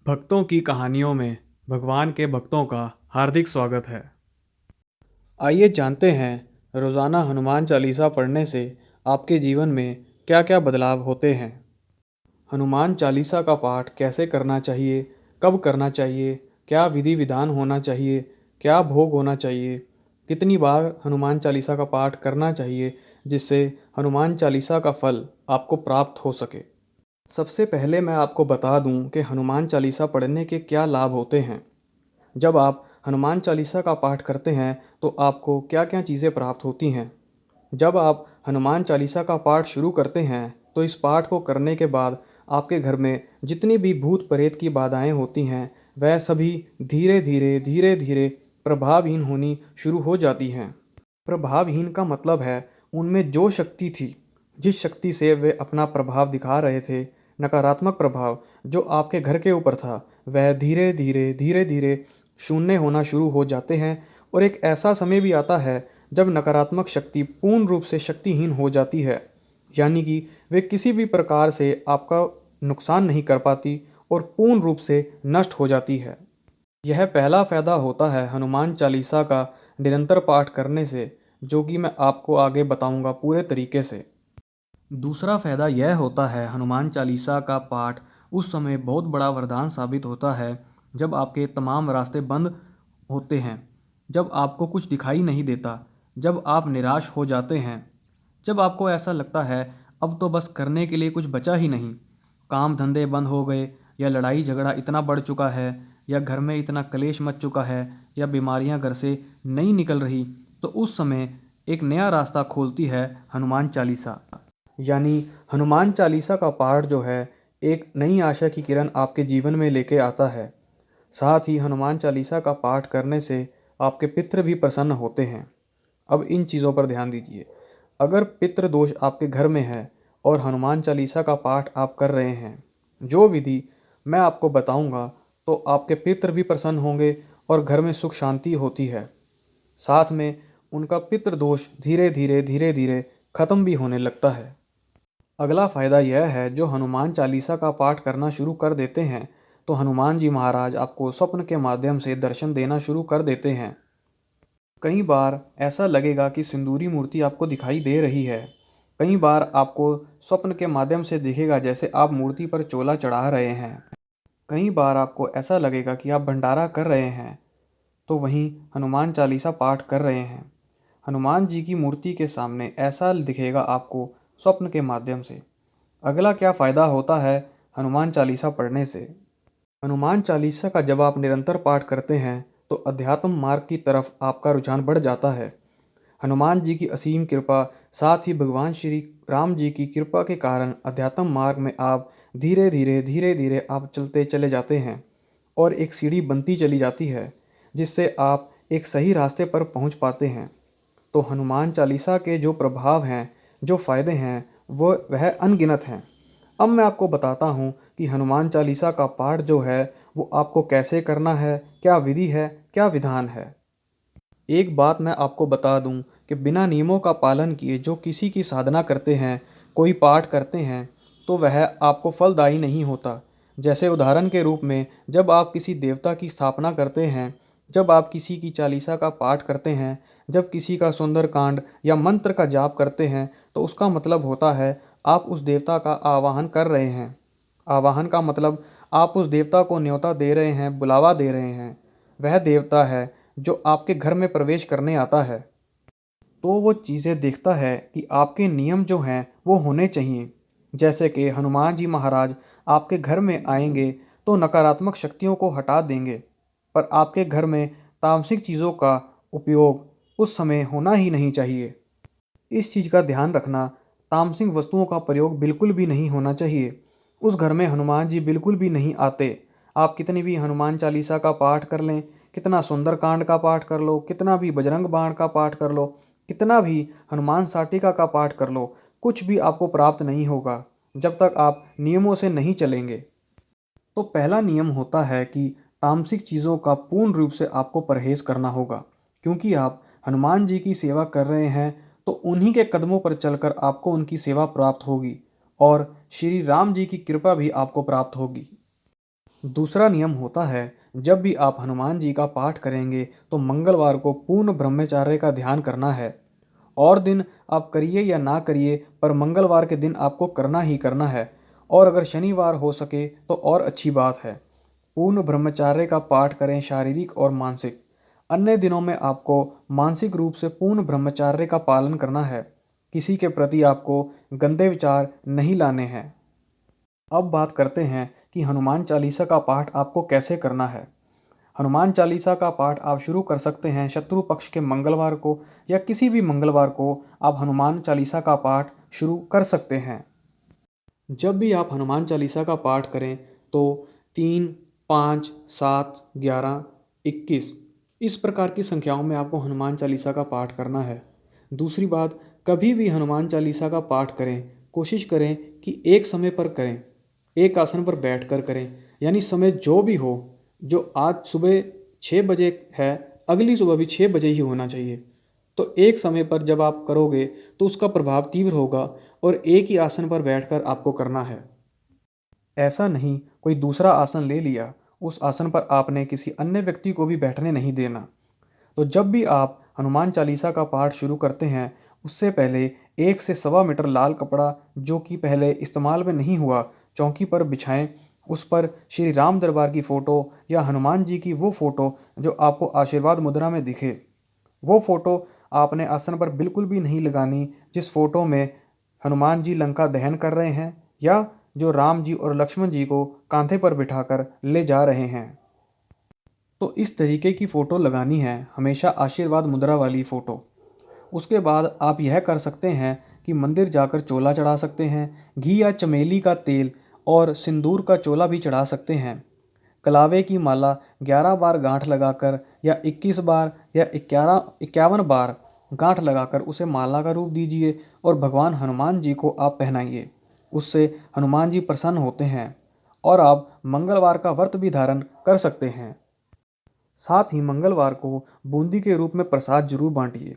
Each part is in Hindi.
भक्तों की कहानियों में भगवान के भक्तों का हार्दिक स्वागत है। आइए जानते हैं रोज़ाना हनुमान चालीसा पढ़ने से आपके जीवन में क्या-क्या बदलाव होते हैं। हनुमान चालीसा का पाठ कैसे करना चाहिए, कब करना चाहिए, क्या विधि विधान होना चाहिए, क्या भोग होना चाहिए, कितनी बार हनुमान चालीसा का पाठ करना चाहिए जिससे हनुमान चालीसा का फल आपको प्राप्त हो सके। सबसे पहले मैं आपको बता दूं कि हनुमान चालीसा पढ़ने के क्या लाभ होते हैं। जब आप हनुमान चालीसा का पाठ करते हैं तो आपको क्या क्या चीज़ें प्राप्त होती हैं। जब आप हनुमान चालीसा का पाठ शुरू करते हैं तो इस पाठ को करने के बाद आपके घर में जितनी भी भूत प्रेत की बाधाएं होती हैं वह सभी धीरे धीरे प्रभावहीन होनी शुरू हो जाती हैं। प्रभावहीन का मतलब है उनमें जो शक्ति थी, जिस शक्ति से वे अपना प्रभाव दिखा रहे थे, नकारात्मक प्रभाव जो आपके घर के ऊपर था, वह धीरे धीरे शून्य होना शुरू हो जाते हैं। और एक ऐसा समय भी आता है जब नकारात्मक शक्ति पूर्ण रूप से शक्तिहीन हो जाती है, यानी कि वे किसी भी प्रकार से आपका नुकसान नहीं कर पाती और पूर्ण रूप से नष्ट हो जाती है। यह पहला फ़ायदा होता है हनुमान चालीसा का निरंतर पाठ करने से, जो कि मैं आपको आगे बताऊंगा पूरे तरीके से। दूसरा फ़ायदा यह होता है हनुमान चालीसा का पाठ उस समय बहुत बड़ा वरदान साबित होता है जब आपके तमाम रास्ते बंद होते हैं, जब आपको कुछ दिखाई नहीं देता, जब आप निराश हो जाते हैं, जब आपको ऐसा लगता है अब तो बस करने के लिए कुछ बचा ही नहीं, काम धंधे बंद हो गए, या लड़ाई झगड़ा इतना बढ़ चुका है, या घर में इतना कलेश मच चुका है, या बीमारियां घर से नहीं निकल रही, तो उस समय एक नया रास्ता खोलती है हनुमान चालीसा। यानी हनुमान चालीसा का पाठ जो है एक नई आशा की किरण आपके जीवन में लेके आता है। साथ ही हनुमान चालीसा का पाठ करने से आपके पितृ भी प्रसन्न होते हैं। अब इन चीज़ों पर ध्यान दीजिए। अगर पितृ दोष आपके घर में है और हनुमान चालीसा का पाठ आप कर रहे हैं, जो विधि मैं आपको बताऊंगा, तो आपके पितृ भी प्रसन्न होंगे और घर में सुख शांति होती है। साथ में उनका पितृ दोष धीरे धीरे खत्म भी होने लगता है। अगला फ़ायदा यह है, जो हनुमान चालीसा का पाठ करना शुरू कर देते हैं तो हनुमान जी महाराज आपको स्वप्न के माध्यम से दर्शन देना शुरू कर देते हैं। कई बार ऐसा लगेगा कि सिंदूरी मूर्ति आपको दिखाई दे रही है। कई बार आपको स्वप्न के माध्यम से दिखेगा जैसे आप मूर्ति पर चोला चढ़ा रहे हैं। कई बार आपको ऐसा लगेगा कि आप भंडारा कर रहे हैं तो वहीं हनुमान चालीसा पाठ कर रहे हैं। हनुमान जी की मूर्ति के सामने ऐसा दिखेगा आपको स्वप्न के माध्यम से। अगला क्या फ़ायदा होता है हनुमान चालीसा पढ़ने से। हनुमान चालीसा का जब आप निरंतर पाठ करते हैं तो अध्यात्म मार्ग की तरफ आपका रुझान बढ़ जाता है। हनुमान जी की असीम कृपा, साथ ही भगवान श्री राम जी की कृपा के कारण अध्यात्म मार्ग में आप धीरे धीरे आप चलते चले जाते हैं और एक सीढ़ी बनती चली जाती है जिससे आप एक सही रास्ते पर पहुंच पाते हैं। तो हनुमान चालीसा के जो प्रभाव हैं, जो फ़ायदे हैं, वह अनगिनत हैं। अब मैं आपको बताता हूँ कि हनुमान चालीसा का पाठ जो है वो आपको कैसे करना है, क्या विधि है, क्या विधान है। एक बात मैं आपको बता दूं कि बिना नियमों का पालन किए जो किसी की साधना करते हैं, कोई पाठ करते हैं, तो वह आपको फलदायी नहीं होता। जैसे उदाहरण के रूप में जब आप किसी देवता की स्थापना करते हैं, जब आप किसी की चालीसा का पाठ करते हैं, जब किसी का सुंदरकांड या मंत्र का जाप करते हैं, तो उसका मतलब होता है आप उस देवता का आवाहन कर रहे हैं। आवाहन का मतलब आप उस देवता को न्योता दे रहे हैं, बुलावा दे रहे हैं। वह देवता है जो आपके घर में प्रवेश करने आता है, तो वो चीज़ें देखता है कि आपके नियम जो हैं वो होने चाहिए। जैसे कि हनुमान जी महाराज आपके घर में आएंगे तो नकारात्मक शक्तियों को हटा देंगे, पर आपके घर में तामसिक चीज़ों का उपयोग उस समय होना ही नहीं चाहिए। इस चीज़ का ध्यान रखना, तामसिक वस्तुओं का प्रयोग बिल्कुल भी नहीं होना चाहिए। उस घर में हनुमान जी बिल्कुल भी नहीं आते। आप कितनी भी हनुमान चालीसा का पाठ कर लें, कितना सुंदरकांड का पाठ कर लो, कितना भी बजरंग बाण का पाठ कर लो, कितना भी हनुमान साटिका का पाठ कर लो, कुछ भी आपको प्राप्त नहीं होगा जब तक आप नियमों से नहीं चलेंगे। तो पहला नियम होता है कि तामसिक चीज़ों का पूर्ण रूप से आपको परहेज़ करना होगा, क्योंकि आप हनुमान जी की सेवा कर रहे हैं तो उन्हीं के कदमों पर चलकर आपको उनकी सेवा प्राप्त होगी और श्री राम जी की कृपा भी आपको प्राप्त होगी। दूसरा नियम होता है, जब भी आप हनुमान जी का पाठ करेंगे तो मंगलवार को पूर्ण ब्रह्मचार्य का ध्यान करना है। और दिन आप करिए या ना करिए, पर मंगलवार के दिन आपको करना ही करना है। और अगर शनिवार हो सके तो और अच्छी बात है। पूर्ण ब्रह्मचार्य का पाठ करें, शारीरिक और मानसिक। अन्य दिनों में आपको मानसिक रूप से पूर्ण ब्रह्मचार्य का पालन करना है। किसी के प्रति आपको गंदे विचार नहीं लाने हैं। अब बात करते हैं कि हनुमान चालीसा का पाठ आपको कैसे करना है। हनुमान चालीसा का पाठ आप शुरू कर सकते हैं शत्रु पक्ष के मंगलवार को, या किसी भी मंगलवार को आप हनुमान चालीसा का पाठ शुरू कर सकते हैं। जब भी आप हनुमान चालीसा का पाठ करें तो 3, 5, 7, 11, 21 इस प्रकार की संख्याओं में आपको हनुमान चालीसा का पाठ करना है। दूसरी बात, कभी भी हनुमान चालीसा का पाठ करें, कोशिश करें कि एक समय पर करें, एक आसन पर बैठकर करें। यानी समय जो भी हो, जो आज सुबह 6 बजे है, अगली सुबह भी 6 बजे ही होना चाहिए। तो एक समय पर जब आप करोगे तो उसका प्रभाव तीव्र होगा, और एक ही आसन पर बैठकर आपको करना है। ऐसा नहीं कोई दूसरा आसन ले लिया, उस आसन पर आपने किसी अन्य व्यक्ति को भी बैठने नहीं देना। तो जब भी आप हनुमान चालीसा का पाठ शुरू करते हैं, उससे पहले 1 से सवा मीटर लाल कपड़ा, जो कि पहले इस्तेमाल में नहीं हुआ, चौकी पर बिछाएं। उस पर श्री राम दरबार की फ़ोटो या हनुमान जी की वो फ़ोटो जो आपको आशीर्वाद मुद्रा में दिखे, वो फ़ोटो आपने आसन पर बिल्कुल भी नहीं लगानी जिस फ़ोटो में हनुमान जी लंका दहन कर रहे हैं, या जो राम जी और लक्ष्मण जी को कांधे पर बिठाकर ले जा रहे हैं। तो इस तरीके की फ़ोटो लगानी है, हमेशा आशीर्वाद मुद्रा वाली फ़ोटो। उसके बाद आप यह कर सकते हैं कि मंदिर जाकर चोला चढ़ा सकते हैं, घी या चमेली का तेल और सिंदूर का चोला भी चढ़ा सकते हैं। कलावे की माला 11 बार गांठ लगाकर, या 21 बार या 51 बार गांठ लगाकर उसे माला का रूप दीजिए और भगवान हनुमान जी को आप पहनाइए। उससे हनुमान जी प्रसन्न होते हैं। और आप मंगलवार का व्रत भी धारण कर सकते हैं। साथ ही मंगलवार को बूंदी के रूप में प्रसाद जरूर बांटिए।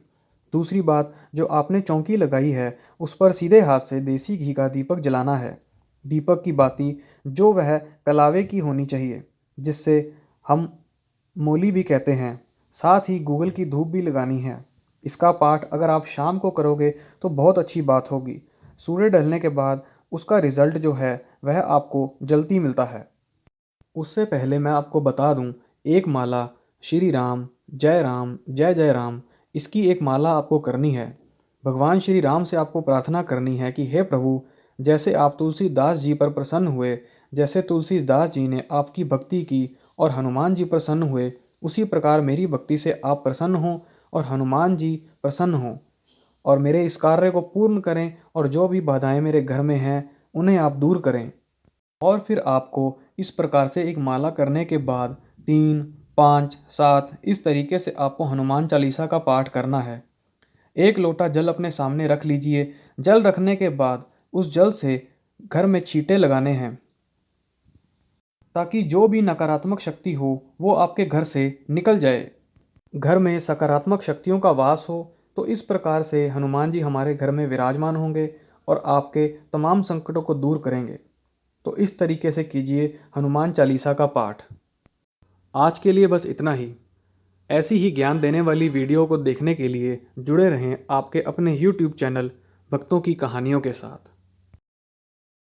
दूसरी बात, जो आपने चौकी लगाई है उस पर सीधे हाथ से देसी घी का दीपक जलाना है। दीपक की बाती जो वह कलावे की होनी चाहिए, जिससे हम मोली भी कहते हैं। साथ ही गूगल की धूप भी लगानी है। इसका पाठ अगर आप शाम को करोगे तो बहुत अच्छी बात होगी। सूर्य ढलने के बाद उसका रिजल्ट जो है वह आपको जल्दी मिलता है। उससे पहले मैं आपको बता दूं, एक माला श्री राम जय जय राम, इसकी एक माला आपको करनी है। भगवान श्री राम से आपको प्रार्थना करनी है कि हे प्रभु, जैसे आप तुलसीदास जी पर प्रसन्न हुए, जैसे तुलसीदास जी ने आपकी भक्ति की और हनुमान जी प्रसन्न हुए, उसी प्रकार मेरी भक्ति से आप प्रसन्न हों और हनुमान जी प्रसन्न हों, और मेरे इस कार्य को पूर्ण करें, और जो भी बाधाएं मेरे घर में हैं उन्हें आप दूर करें। और फिर आपको इस प्रकार से एक माला करने के बाद 3, 5, 7 इस तरीके से आपको हनुमान चालीसा का पाठ करना है। एक लोटा जल अपने सामने रख लीजिए। जल रखने के बाद उस जल से घर में छींटे लगाने हैं, ताकि जो भी नकारात्मक शक्ति हो वो आपके घर से निकल जाए। घर में सकारात्मक शक्तियों का वास हो, तो इस प्रकार से हनुमान जी हमारे घर में विराजमान होंगे और आपके तमाम संकटों को दूर करेंगे। तो इस तरीके से कीजिए हनुमान चालीसा का पाठ। आज के लिए बस इतना ही। ऐसी ही ज्ञान देने वाली वीडियो को देखने के लिए जुड़े रहें आपके अपने YouTube चैनल भक्तों की कहानियों के साथ।